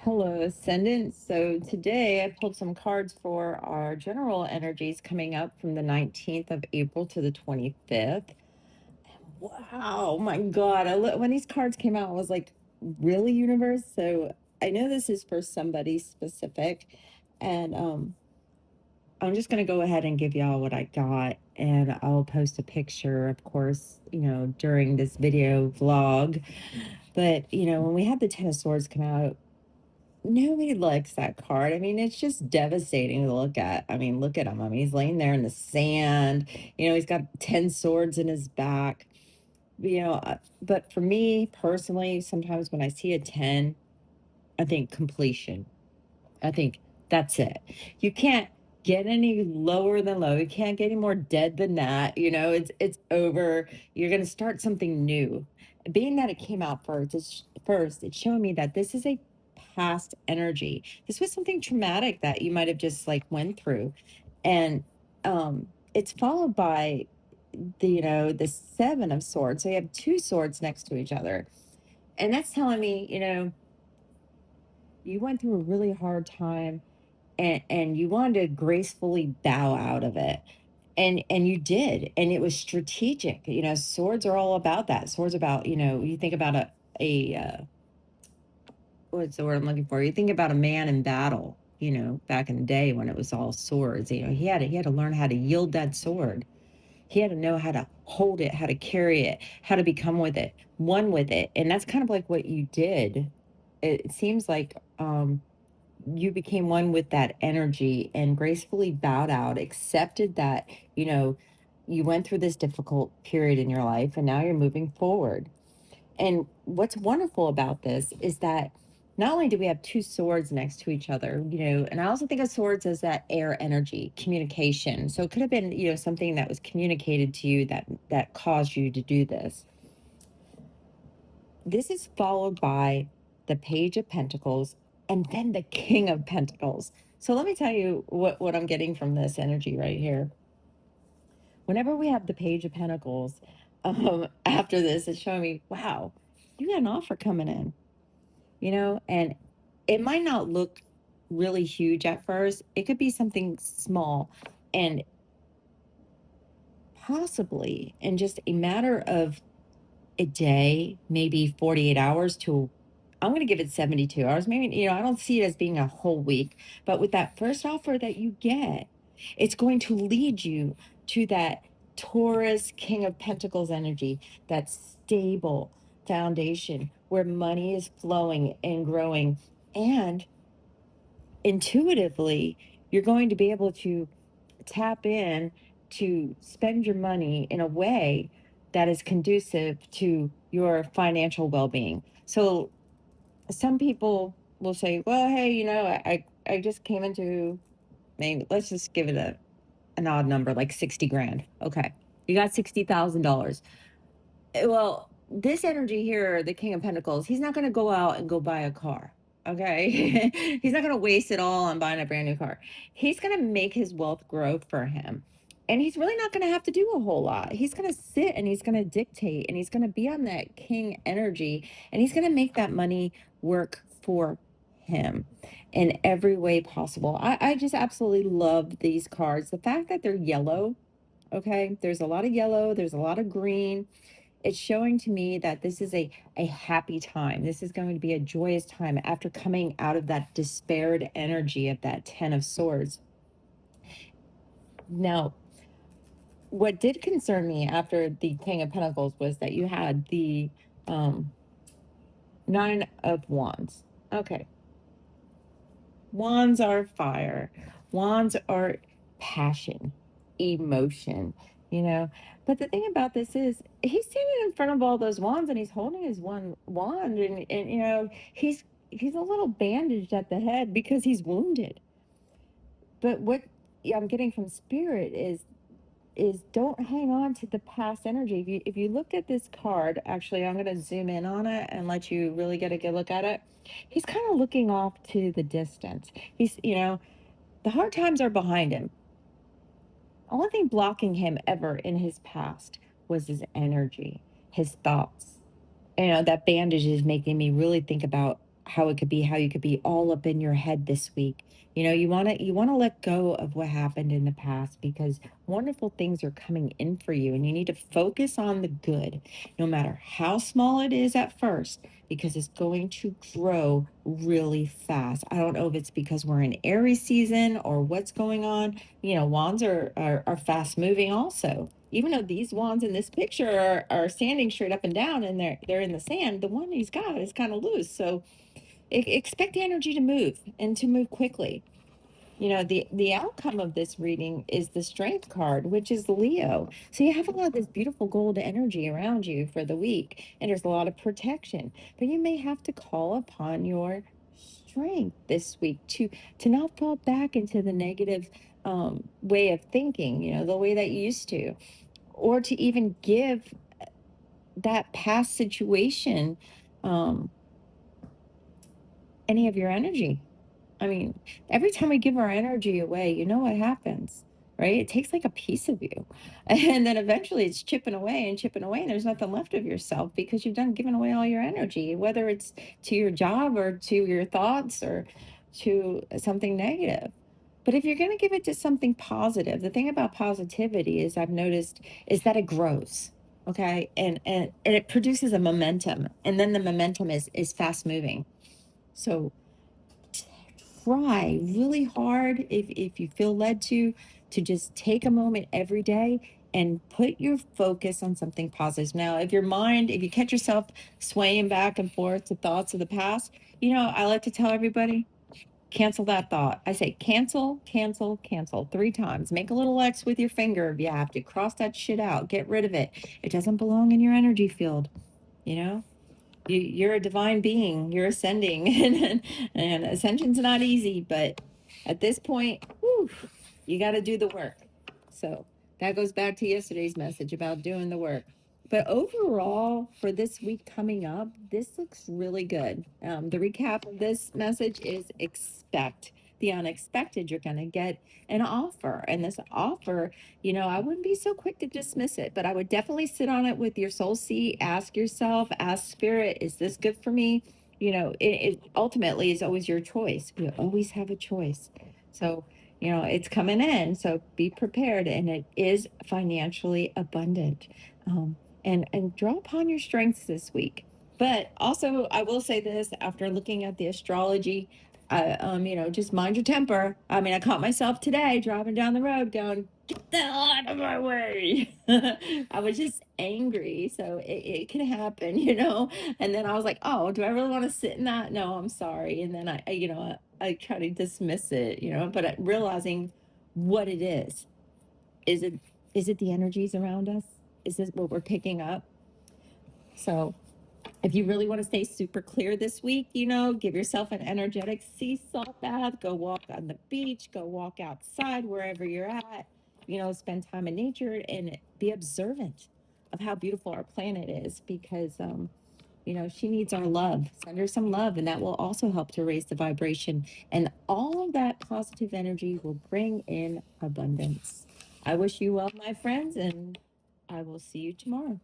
Hello, Ascendant. So today I pulled some cards for our general energies coming up from the 19th of April to the 25th. Wow, my God. When these cards came out, I was like, really, universe? So I know this is for somebody specific. And I'm just going to go ahead and give y'all what I got. And I'll post a picture, of course, during this video vlog. But, when we had the Ten of Swords come out, nobody likes that card. I mean, it's just devastating to look at. I mean, look at him. I mean, he's laying there in the sand. He's got 10 swords in his back. But for me personally, sometimes when I see a 10, I think completion. I think that's it. You can't get any lower than low. You can't get any more dead than that. It's over. You're going to start something new. Being that it came out it's showing me that this is a past energy. This was something traumatic that you might have just like went through. And it's followed by the Seven of Swords. So you have two swords next to each other. And that's telling me, you went through a really hard time and you wanted to gracefully bow out of it, and you did, and it was strategic. Swords are all about that. Swords about, you think about a what's the word I'm looking for, you think about a man in battle, back in the day when it was all swords. He had to learn how to yield that sword. He had to know how to hold it, how to carry it, how to become with it, one with it. And that's kind of like what you did. It seems like you became one with that energy and gracefully bowed out, accepted that, you went through this difficult period in your life and now you're moving forward. And what's wonderful about this is that not only do we have two swords next to each other, and I also think of swords as that air energy, communication. So it could have been, something that was communicated to you that caused you to do this. This is followed by the Page of Pentacles and then the King of Pentacles. So let me tell you what I'm getting from this energy right here. Whenever we have the Page of Pentacles, after this, it's showing me, wow, you got an offer coming in, and it might not look really huge at first. It could be something small, and possibly in just a matter of a day, maybe 48 hours to, I'm going to give it 72 hours. Maybe, I don't see it as being a whole week, but with that first offer that you get, it's going to lead you to that Taurus King of Pentacles energy, that stable foundation where money is flowing and growing. And intuitively, you're going to be able to tap in to spend your money in a way that is conducive to your financial well-being. So some people will say, well, hey, I just came into, maybe let's just give it an odd number, like 60 grand. Okay. You got $60,000. Well, this energy here, the King of Pentacles, he's not going to go out and go buy a car. Okay. He's not going to waste it all on buying a brand new car. He's going to make his wealth grow for him. And he's really not going to have to do a whole lot. He's going to sit and he's going to dictate and he's going to be on that king energy and he's going to make that money work for him in every way possible. I just absolutely love these cards. The fact that they're yellow, okay, there's a lot of yellow, there's a lot of green. It's showing to me that this is a happy time. This is going to be a joyous time after coming out of that despaired energy of that Ten of Swords. Now, what did concern me after the King of Pentacles was that you had the Nine of Wands. Okay. Wands are fire. Wands are passion, emotion, But the thing about this is he's standing in front of all those wands and he's holding his one wand and he's a little bandaged at the head because he's wounded. But what I'm getting from spirit is don't hang on to the past energy. If you look at this card, actually I'm going to zoom in on it and let you really get a good look at it. He's kind of looking off to the distance. He's, the hard times are behind him. Only thing blocking him ever in his past was his energy, his thoughts. That bandage is making me really think about how it could be, how you could be all up in your head this week. You want to let go of what happened in the past, because wonderful things are coming in for you, and you need to focus on the good, no matter how small it is at first, because it's going to grow really fast. I don't know if it's because we're in Aries season or what's going on. Wands are fast moving also. Even though these wands in this picture are standing straight up and down, and they're in the sand, the one he's got is kind of loose. So expect the energy to move, and to move quickly. The outcome of this reading is the Strength card, which is Leo. So you have a lot of this beautiful gold energy around you for the week, and there's a lot of protection. But you may have to call upon your strength this week to not fall back into the negative way of thinking, the way that you used to, or to even give that past situation um, any of your energy. I mean, every time we give our energy away, you know what happens, right? It takes like a piece of you. And then eventually it's chipping away, and there's nothing left of yourself, because you've done given away all your energy, whether it's to your job or to your thoughts or to something negative. But if you're going to give it to something positive, the thing about positivity is, I've noticed, is that it grows. Okay. And it produces a momentum. And then the momentum is fast moving. So try really hard, if you feel led to just take a moment every day and put your focus on something positive. Now, if you catch yourself swaying back and forth to thoughts of the past, I like to tell everybody, cancel that thought. I say cancel, cancel, cancel 3 times. Make a little X with your finger if you have to. Cross that shit out. Get rid of it. It doesn't belong in your energy field. You know, you're a divine being. You're ascending, and ascension's not easy, but at this point, whew, you got to do the work. So that goes back to yesterday's message about doing the work. But overall, for this week coming up, this looks really good. The recap of this message is: expect the unexpected. You're going to get an offer, and this offer, I wouldn't be so quick to dismiss it, but I would definitely sit on it with your soul seat. Ask yourself, ask spirit, is this good for me? It ultimately is always your choice. You always have a choice. So, it's coming in. So be prepared, and it is financially abundant. And draw upon your strengths this week. But also, I will say this: after looking at the astrology, just mind your temper. I mean, I caught myself today driving down the road going, "Get the hell out of my way." I was just angry. So it can happen, And then I was like, oh, do I really want to sit in that? No, I'm sorry. And then I try to dismiss it, but realizing what it is. Is it is it the energies around us? Is this what we're picking up? So if you really want to stay super clear this week, give yourself an energetic sea salt bath. Go walk on the beach, go walk outside wherever you're at, spend time in nature, and be observant of how beautiful our planet is, because she needs our love. Send her some love, and that will also help to raise the vibration. And all of that positive energy will bring in abundance. I wish you well, my friends, and I will see you tomorrow.